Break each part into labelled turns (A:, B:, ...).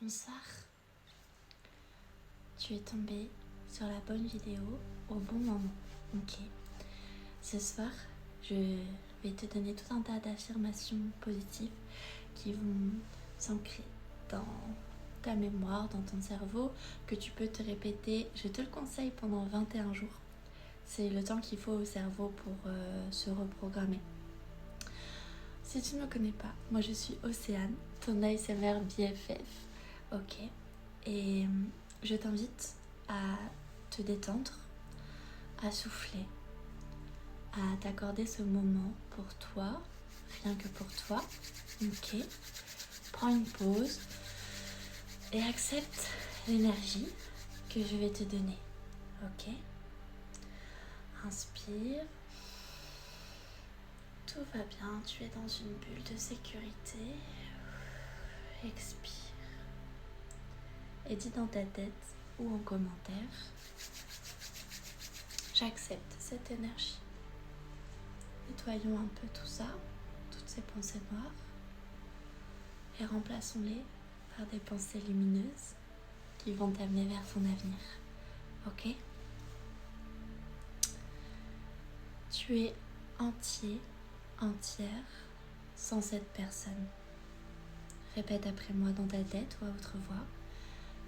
A: Bonsoir, tu es tombé sur la bonne vidéo au bon moment. Ok. Ce soir, je vais te donner tout un tas d'affirmations positives qui vont s'ancrer dans ta mémoire, dans ton cerveau, que tu peux te répéter. Je te le conseille pendant 21 jours. C'est le temps qu'il faut au cerveau pour se reprogrammer. Si tu ne me connais pas, moi je suis Océane, ton ASMR BFF. Ok. Et je t'invite à te détendre, à souffler, à t'accorder ce moment pour toi, rien que pour toi. Ok. Prends une pause et accepte l'énergie que je vais te donner. Ok. Inspire. Tout va bien, tu es dans une bulle de sécurité. Expire. Et dis dans ta tête ou en commentaire: j'accepte cette énergie. Nettoyons un peu tout ça, toutes ces pensées noires, et remplaçons-les par des pensées lumineuses qui vont t'amener vers ton avenir. Ok? Tu es entier, entière, sans cette personne. Répète après moi dans ta tête ou à haute voix.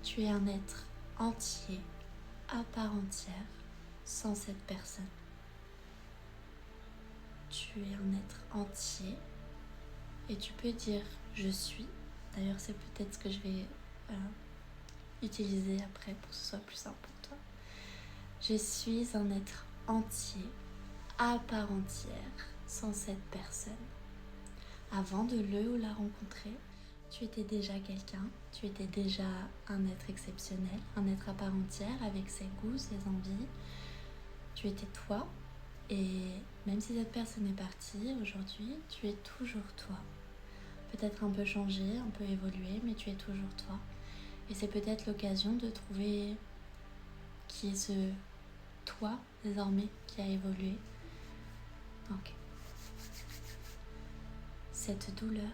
A: Tu es un être entier, à part entière, sans cette personne. Tu es un être entier et tu peux dire je suis. D'ailleurs, c'est peut-être ce que je vais utiliser après pour que ce soit plus simple pour toi. Je suis un être entier, à part entière, sans cette personne. Avant de le ou la rencontrer, tu étais déjà quelqu'un, tu étais déjà un être exceptionnel, un être à part entière avec ses goûts, ses envies. Tu étais toi, et même si cette personne est partie aujourd'hui, tu es toujours toi. Peut-être un peu changé, un peu évolué, mais tu es toujours toi. Et c'est peut-être l'occasion de trouver qui est ce toi désormais qui a évolué. Donc, cette douleur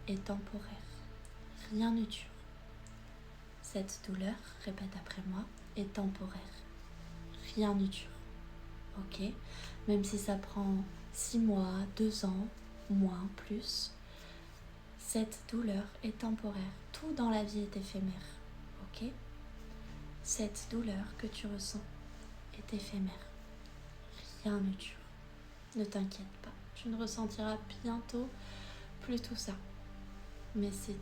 A: est temporaire. Rien ne dure. Cette douleur, répète après moi, est temporaire. Rien ne dure. Ok? Même si ça prend 6 mois, 2 ans, moins, plus, cette douleur est temporaire. Tout dans la vie est éphémère. Ok? Cette douleur que tu ressens est éphémère. Rien ne dure. Ne t'inquiète pas. Tu ne ressentiras bientôt plus tout ça. Mais c'est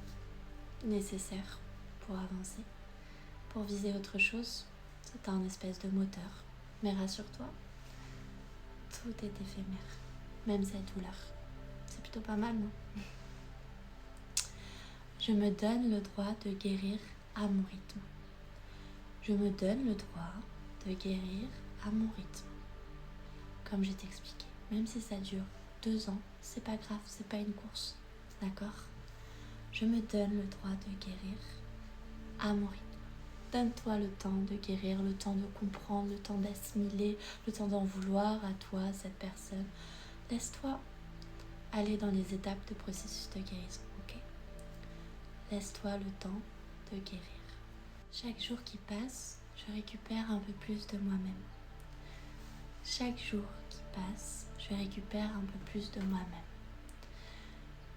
A: nécessaire pour avancer. Pour viser autre chose, c'est un espèce de moteur. Mais rassure-toi, tout est éphémère. Même cette douleur. C'est plutôt pas mal, non? Je me donne le droit de guérir à mon rythme. Je me donne le droit de guérir à mon rythme. Comme je t'expliquais, même si ça dure 2 ans, c'est pas grave, c'est pas une course. D'accord? Je me donne le droit de guérir à mon rythme. Donne-toi le temps de guérir, le temps de comprendre, le temps d'assimiler, le temps d'en vouloir à toi, à cette personne. Laisse-toi aller dans les étapes de processus de guérison, ok? Laisse-toi le temps de guérir. Chaque jour qui passe, je récupère un peu plus de moi-même. Chaque jour qui passe, je récupère un peu plus de moi-même.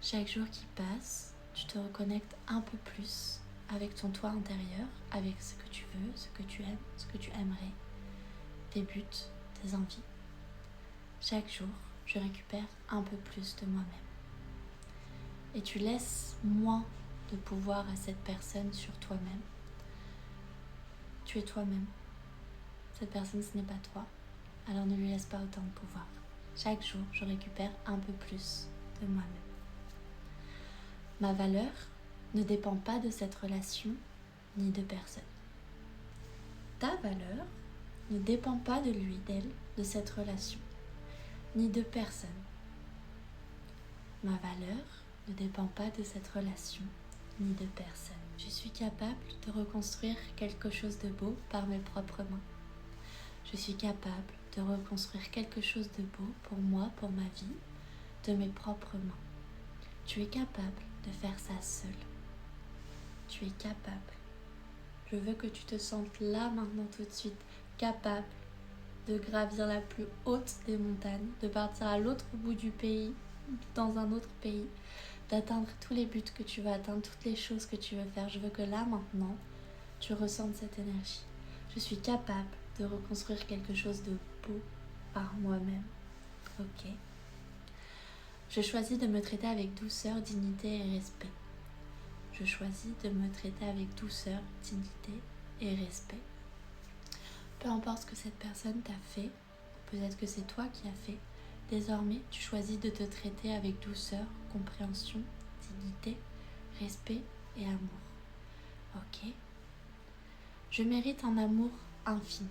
A: Chaque jour qui passe, tu te reconnectes un peu plus avec ton toi intérieur, avec ce que tu veux, ce que tu aimes, ce que tu aimerais, tes buts, tes envies. Chaque jour, je récupère un peu plus de moi-même. Et tu laisses moins de pouvoir à cette personne sur toi-même. Tu es toi-même. Cette personne, ce n'est pas toi. Alors ne lui laisse pas autant de pouvoir. Chaque jour, je récupère un peu plus de moi-même. Ma valeur ne dépend pas de cette relation ni de personne. Ta valeur ne dépend pas de lui, d'elle, de cette relation, ni de personne. Ma valeur ne dépend pas de cette relation, ni de personne. Je suis capable de reconstruire quelque chose de beau par mes propres mains. Je suis capable de reconstruire quelque chose de beau pour moi, pour ma vie, de mes propres mains. Tu es capable de faire ça seul. tu es capable. Je veux que tu te sentes là maintenant tout de suite, capable de gravir la plus haute des montagnes, de partir à l'autre bout du pays, dans un autre pays, d'atteindre tous les buts que tu veux atteindre, toutes les choses que tu veux faire. Je veux que là maintenant, tu ressentes cette énergie. Je suis capable de reconstruire quelque chose de beau par moi-même. Ok. Je choisis de me traiter avec douceur, dignité et respect. Je choisis de me traiter avec douceur, dignité et respect. Peu importe ce que cette personne t'a fait, peut-être que c'est toi qui as fait, désormais tu choisis de te traiter avec douceur, compréhension, dignité, respect et amour. Ok? Je mérite un amour infini.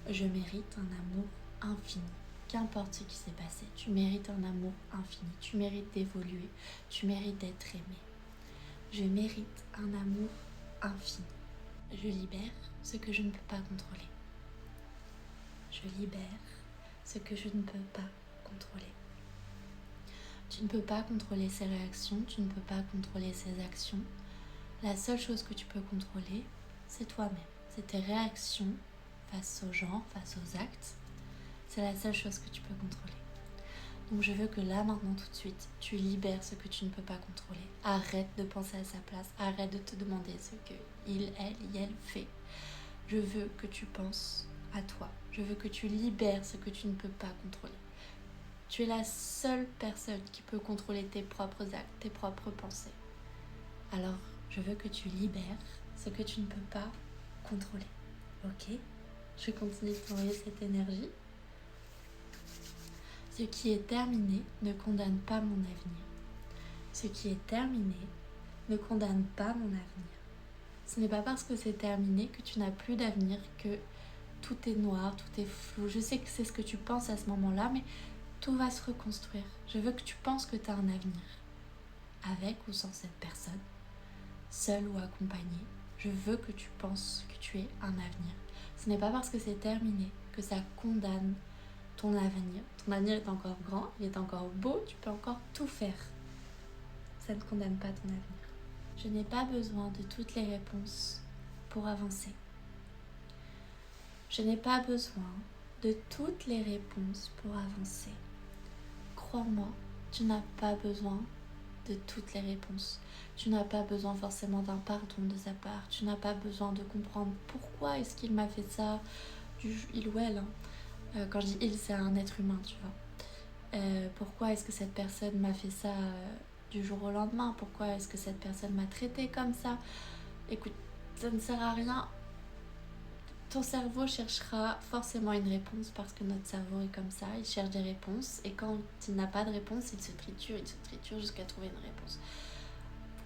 A: Je mérite un amour infini. Qu'importe ce qui s'est passé, tu mérites un amour infini. Tu mérites d'évoluer. Tu mérites d'être aimé. Je mérite un amour infini. Je libère ce que je ne peux pas contrôler. Je libère ce que je ne peux pas contrôler. Tu ne peux pas contrôler ses réactions, tu ne peux pas contrôler ses actions. La seule chose que tu peux contrôler, c'est toi-même. C'est tes réactions face aux gens, face aux actes. C'est la seule chose que tu peux contrôler. Donc je veux que là, maintenant, tout de suite, tu libères ce que tu ne peux pas contrôler. Arrête de penser à sa place. Arrête de te demander ce que il, elle fait. Je veux que tu penses à toi. Je veux que tu libères ce que tu ne peux pas contrôler. Tu es la seule personne qui peut contrôler tes propres actes, tes propres pensées. Alors, je veux que tu libères ce que tu ne peux pas contrôler. Ok? Je continue de t'envoyer cette énergie. Ce qui est terminé ne condamne pas mon avenir. Ce qui est terminé ne condamne pas mon avenir. Ce n'est pas parce que c'est terminé que tu n'as plus d'avenir, que tout est noir, tout est flou. Je sais que c'est ce que tu penses à ce moment-là, mais tout va se reconstruire. Je veux que tu penses que tu as un avenir, avec ou sans cette personne, seul ou accompagné. Je veux que tu penses que tu es un avenir. Ce n'est pas parce que c'est terminé que ça condamne ton avenir. Ton avenir est encore grand, il est encore beau, tu peux encore tout faire. Ça ne condamne pas ton avenir. Je n'ai pas besoin de toutes les réponses pour avancer. Je n'ai pas besoin de toutes les réponses pour avancer. Crois-moi, tu n'as pas besoin de toutes les réponses. Tu n'as pas besoin forcément d'un pardon de sa part. Tu n'as pas besoin de comprendre pourquoi est-ce qu'il m'a fait ça, il ou elle. Quand je dis il, c'est un être humain, tu vois. Pourquoi est-ce que cette personne m'a fait ça du jour au lendemain? Pourquoi est-ce que cette personne m'a traité comme ça? Écoute, ça ne sert à rien. Ton cerveau cherchera forcément une réponse parce que notre cerveau est comme ça, il cherche des réponses et quand il n'a pas de réponse, il se triture jusqu'à trouver une réponse.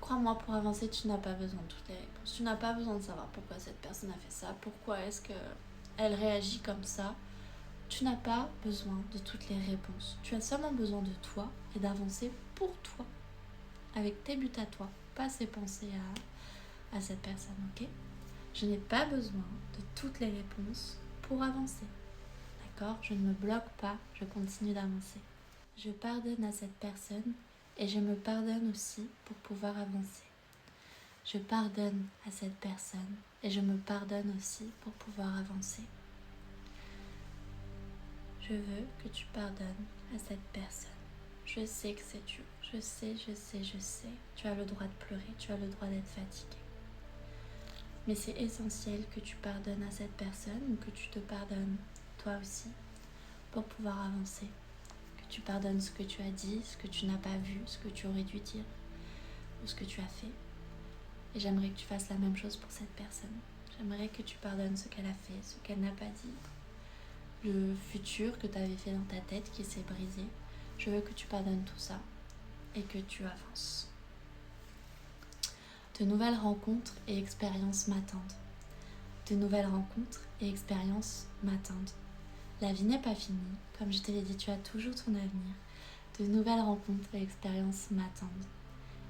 A: Crois-moi, pour avancer, tu n'as pas besoin de toutes les réponses. Tu n'as pas besoin de savoir pourquoi cette personne a fait ça, pourquoi est-ce qu'elle réagit comme ça. Tu n'as pas besoin de toutes les réponses. Tu as seulement besoin de toi et d'avancer pour toi, avec tes buts à toi, pas ses pensées à cette personne, ok? Je n'ai pas besoin de toutes les réponses pour avancer. D'accord? Je ne me bloque pas, je continue d'avancer. Je pardonne à cette personne et je me pardonne aussi pour pouvoir avancer. Je pardonne à cette personne et je me pardonne aussi pour pouvoir avancer. Je veux que tu pardonnes à cette personne. Je sais que c'est dur. Je sais. Tu as le droit de pleurer, tu as le droit d'être fatigué. Mais c'est essentiel que tu pardonnes à cette personne ou que tu te pardonnes toi aussi pour pouvoir avancer. Que tu pardonnes ce que tu as dit, ce que tu n'as pas vu, ce que tu aurais dû dire ou ce que tu as fait. Et j'aimerais que tu fasses la même chose pour cette personne. J'aimerais que tu pardonnes ce qu'elle a fait, ce qu'elle n'a pas dit, le futur que tu avais fait dans ta tête qui s'est brisé. Je veux que tu pardonnes tout ça et que tu avances. De nouvelles rencontres et expériences m'attendent. De nouvelles rencontres et expériences m'attendent. La vie n'est pas finie. Comme je te l'ai dit, tu as toujours ton avenir. De nouvelles rencontres et expériences m'attendent.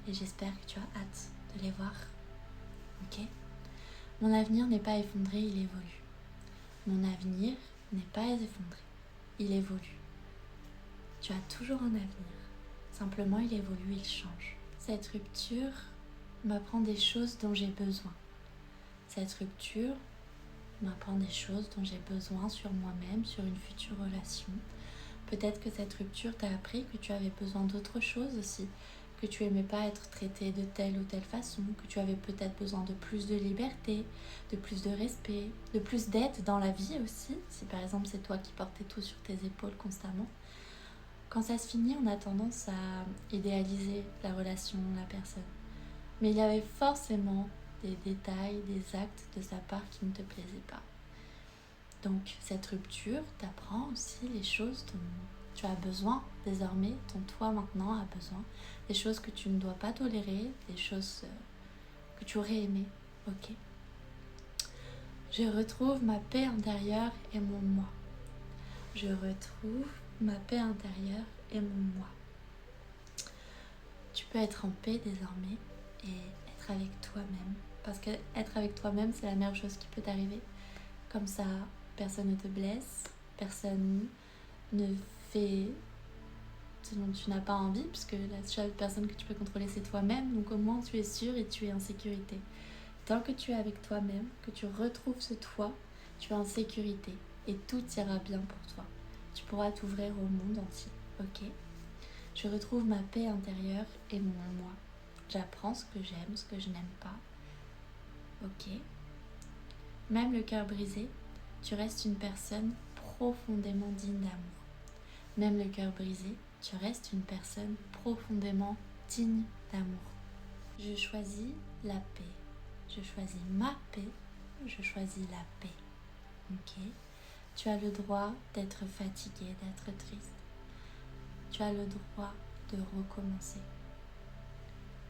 A: Et j'espère que tu as hâte de les voir. Ok? Mon avenir n'est pas effondré, il évolue. Mon avenir n'est pas effondré, il évolue. Tu as toujours un avenir. Simplement, il évolue, il change. Cette rupture m'apprend des choses dont j'ai besoin. Cette rupture m'apprend des choses dont j'ai besoin sur moi-même, sur une future relation. Peut-être que cette rupture t'a appris que tu avais besoin d'autre chose aussi, que tu aimais pas être traité de telle ou telle façon, que tu avais peut-être besoin de plus de liberté, de plus de respect, de plus d'aide dans la vie aussi, si par exemple c'est toi qui portais tout sur tes épaules constamment. Quand ça se finit, on a tendance à idéaliser la relation, la personne. Mais il y avait forcément des détails, des actes de sa part qui ne te plaisaient pas. Donc cette rupture t'apprend aussi les choses dont tu as besoin désormais, dont toi maintenant as besoin, des choses que tu ne dois pas tolérer, des choses que tu aurais aimé. Ok. Je retrouve ma paix intérieure et mon moi. Je retrouve ma paix intérieure et mon moi. Tu peux être en paix désormais et être avec toi-même. Parce que être avec toi-même, c'est la meilleure chose qui peut t'arriver. Comme ça, personne ne te blesse, personne ne fait ce dont tu n'as pas envie, puisque la seule personne que tu peux contrôler, c'est toi-même. Donc au moins, tu es sûr et tu es en sécurité. Tant que tu es avec toi-même, que tu retrouves ce toi, tu es en sécurité et tout ira bien pour toi. Tu pourras t'ouvrir au monde entier, ok? Je retrouve ma paix intérieure et mon moi. J'apprends ce que j'aime, ce que je n'aime pas, ok? Même le cœur brisé, tu restes une personne profondément digne d'amour. Même le cœur brisé, tu restes une personne profondément digne d'amour. Je choisis la paix. Je choisis ma paix. Je choisis la paix. Ok? Tu as le droit d'être fatigué, d'être triste. Tu as le droit de recommencer.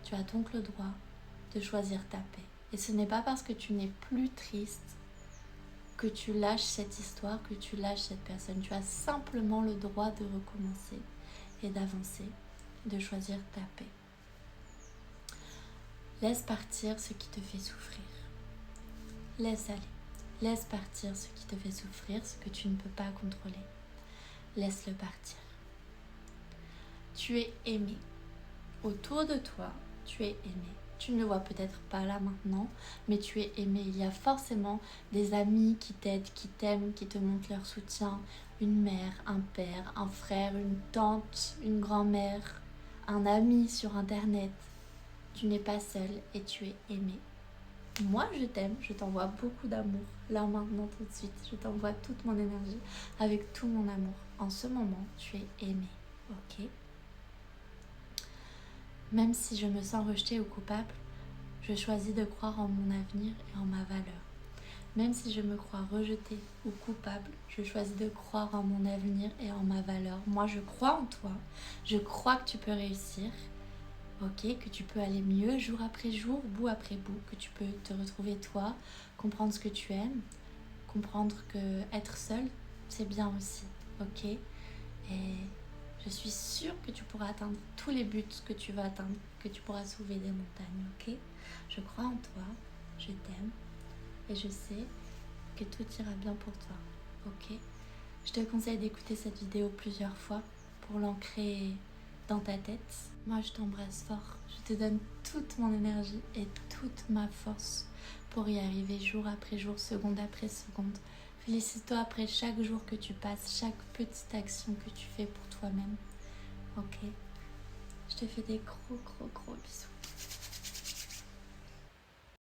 A: Tu as donc le droit de choisir ta paix. Et ce n'est pas parce que tu n'es plus triste que tu lâches cette histoire, que tu lâches cette personne. Tu as simplement le droit de recommencer et d'avancer, de choisir ta paix. Laisse partir ce qui te fait souffrir. Laisse aller. Laisse partir ce qui te fait souffrir, ce que tu ne peux pas contrôler. Laisse-le partir. Tu es aimé. Autour de toi, tu es aimé. Tu ne le vois peut-être pas là maintenant, mais tu es aimé. Il y a forcément des amis qui t'aident, qui t'aiment, qui te montrent leur soutien. Une mère, un père, un frère, une tante, une grand-mère, un ami sur internet. Tu n'es pas seul et tu es aimé. Moi, je t'aime, je t'envoie beaucoup d'amour. Là, maintenant, tout de suite, je t'envoie toute mon énergie avec tout mon amour. En ce moment, tu es aimé, ok? Même si je me sens rejetée ou coupable, je choisis de croire en mon avenir et en ma valeur. Même si je me crois rejetée ou coupable, je choisis de croire en mon avenir et en ma valeur. Moi, je crois en toi. Je crois que tu peux réussir. Ok, que tu peux aller mieux jour après jour, bout après bout, que tu peux te retrouver toi, comprendre ce que tu aimes, comprendre que être seul, c'est bien aussi, ok? Et je suis sûre que tu pourras atteindre tous les buts que tu vas atteindre, que tu pourras soulever des montagnes, ok? Je crois en toi, je t'aime et je sais que tout ira bien pour toi, ok? Je te conseille d'écouter cette vidéo plusieurs fois pour l'ancrer dans ta tête. Moi, je t'embrasse fort. Je te donne toute mon énergie et toute ma force pour y arriver jour après jour, seconde après seconde. Félicite-toi après chaque jour que tu passes, chaque petite action que tu fais pour toi-même. Ok? Je te fais des gros bisous.